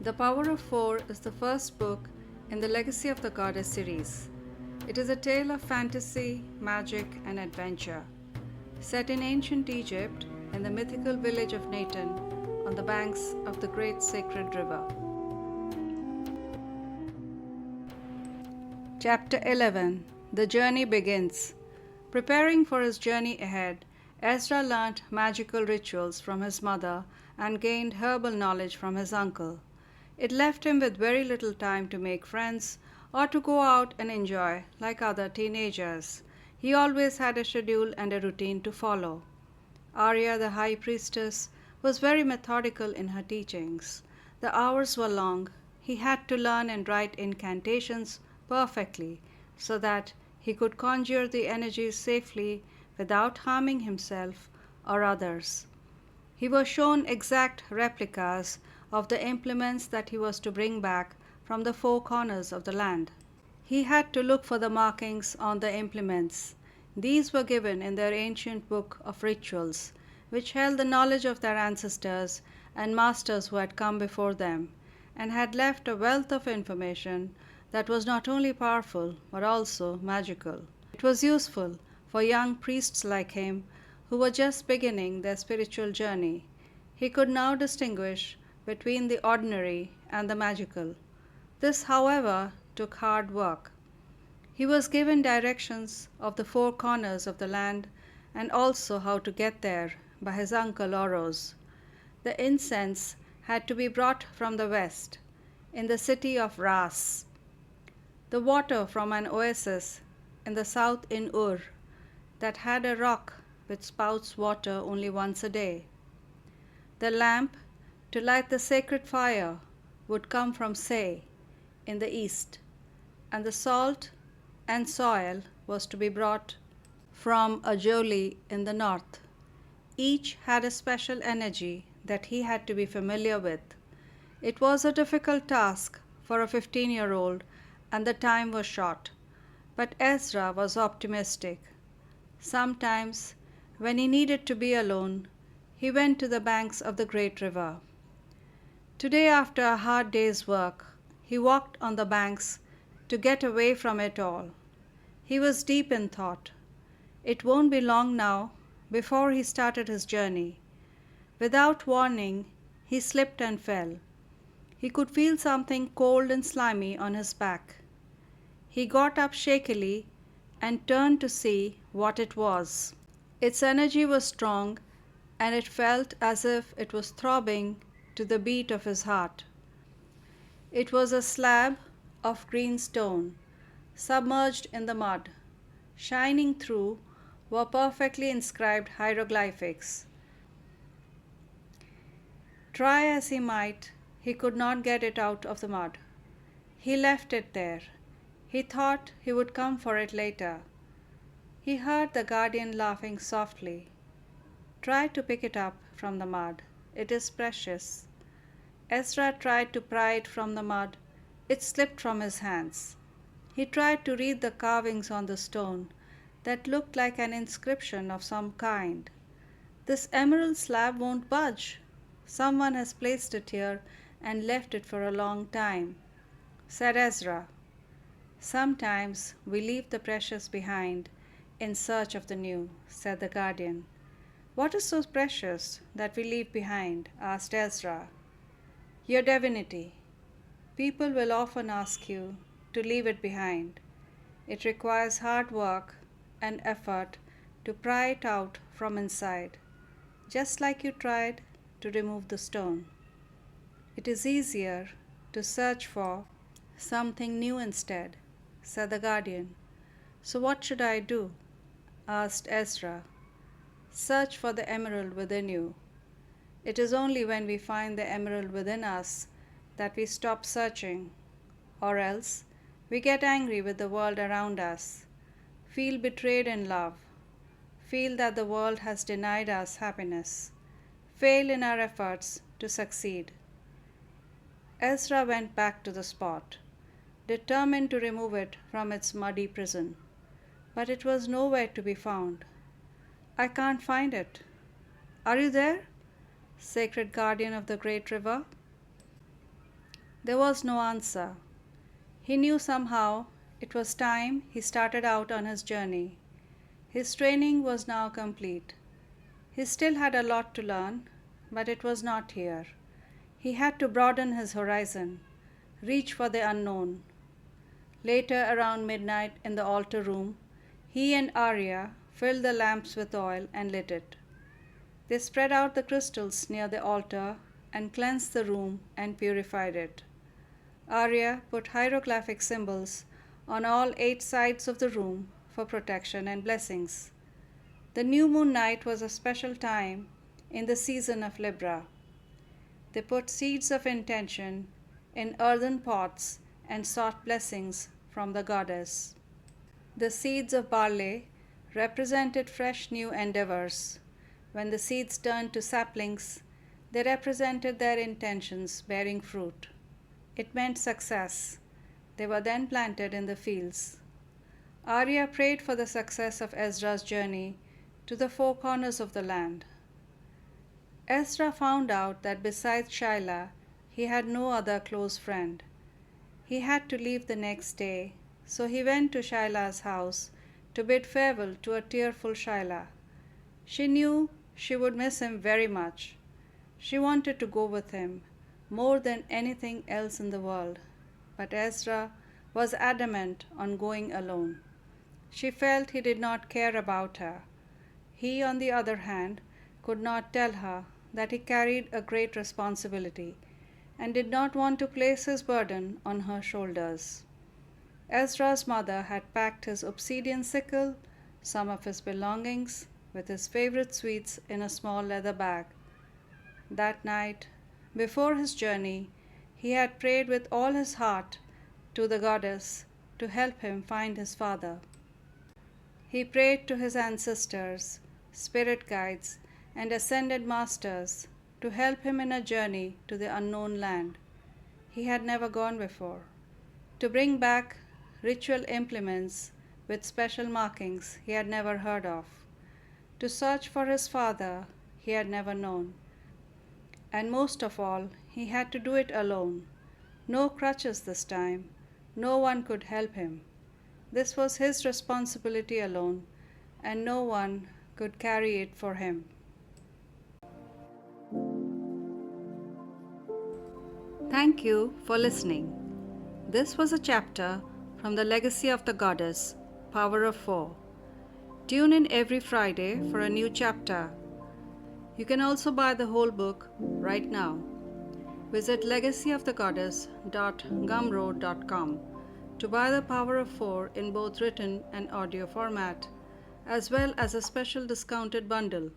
The Power of Four is the first book in the Legacy of the Goddess series. It is a tale of fantasy, magic, and adventure, set in ancient Egypt in the mythical village of Neten on the banks of the great sacred river. Chapter 11. The Journey Begins. Preparing for his journey ahead, Ezra learnt magical rituals from his mother and gained herbal knowledge from his uncle. It left him with very little time to make friends or to go out and enjoy like other teenagers. He always had a schedule and a routine to follow. Arya, the high priestess, was very methodical in her teachings. The hours were long. He had to learn and write incantations perfectly so that he could conjure the energies safely without harming himself or others. He was shown exact replicas of the implements that he was to bring back from the four corners of the land. He had to look for the markings on the implements. These were given in their ancient book of rituals, which held the knowledge of their ancestors and masters who had come before them, and had left a wealth of information that was not only powerful but also magical. It was useful for young priests like him who were just beginning their spiritual journey. He could now distinguish between the ordinary and the magical. This, however, took hard work. He was given directions of the four corners of the land and also how to get there by his uncle Oros. The incense had to be brought from the west, in the city of Ras. The water from an oasis in the south in Ur, that had a rock which spouts water only once a day. The lamp to light the sacred fire would come from Se in the east, and the salt and soil was to be brought from Ajoli in the north. Each had a special energy that he had to be familiar with. It was a difficult task for a 15-year-old, and the time was short. But Ezra was optimistic. Sometimes, when he needed to be alone, he went to the banks of the great river. Today, after a hard day's work, he walked on the banks to get away from it all. He was deep in thought. It won't be long now before he started his journey. Without warning, he slipped and fell. He could feel something cold and slimy on his back. He got up shakily and turned to see what it was. Its energy was strong, and it felt as if it was throbbing to the beat of his heart. It was a slab of green stone, submerged in the mud. Shining through were perfectly inscribed hieroglyphics. Try as he might, he could not get it out of the mud. He left it there. He thought he would come for it later. He heard the guardian laughing softly. Try to pick it up from the mud. It is precious. Ezra tried to pry it from the mud. It slipped from his hands. He tried to read the carvings on the stone that looked like an inscription of some kind. This emerald slab won't budge. Someone has placed it here and left it for a long time, said Ezra. Sometimes we leave the precious behind in search of the new, said the guardian. What is so precious that we leave behind? Asked Ezra. Your divinity. People will often ask you to leave it behind. It requires hard work and effort to pry it out from inside, just like you tried to remove the stone. It is easier to search for something new instead, said the guardian. So what should I do? Asked Ezra. Search for the emerald within you. It is only when we find the emerald within us that we stop searching, or else we get angry with the world around us, feel betrayed in love, feel that the world has denied us happiness, fail in our efforts to succeed. Ezra went back to the spot, determined to remove it from its muddy prison, but it was nowhere to be found. I can't find it. Are you there, sacred guardian of the great river? There was no answer. He knew somehow it was time he started out on his journey. His training was now complete. He still had a lot to learn, but it was not here. He had to broaden his horizon, reach for the unknown. Later, around midnight in the altar room, he and Arya filled the lamps with oil and lit it. They spread out the crystals near the altar and cleansed the room and purified it. Arya put hieroglyphic symbols on all 8 sides of the room for protection and blessings. The new moon night was a special time in the season of Libra. They put seeds of intention in earthen pots and sought blessings from the goddess. The seeds of barley represented fresh new endeavors. When the seeds turned to saplings, they represented their intentions bearing fruit. It meant success. They were then planted in the fields. Arya prayed for the success of Ezra's journey to the 4 corners of the land. Ezra found out that besides Shaila, he had no other close friend. He had to leave the next day, so he went to Shaila's house to bid farewell to a tearful Shaila. She knew she would miss him very much. She wanted to go with him more than anything else in the world, but Ezra was adamant on going alone. She felt he did not care about her. He, on the other hand, could not tell her that he carried a great responsibility and did not want to place his burden on her shoulders. Ezra's mother had packed his obsidian sickle, some of his belongings, with his favorite sweets in a small leather bag. That night, before his journey, he had prayed with all his heart to the goddess to help him find his father. He prayed to his ancestors, spirit guides, and ascended masters to help him in a journey to the unknown land he had never gone before, to bring back ritual implements with special markings he had never heard of, to search for his father he had never known. And most of all, he had to do it alone. No crutches this time. No one could help him. This was his responsibility alone, and no one could carry it for him. Thank you for listening. This was a chapter from The Legacy of the Goddess, Power of 4. Tune in every Friday for a new chapter. You can also buy the whole book right now. Visit legacyofthegoddess.gumroad.com to buy the Power of 4 in both written and audio format, as well as a special discounted bundle.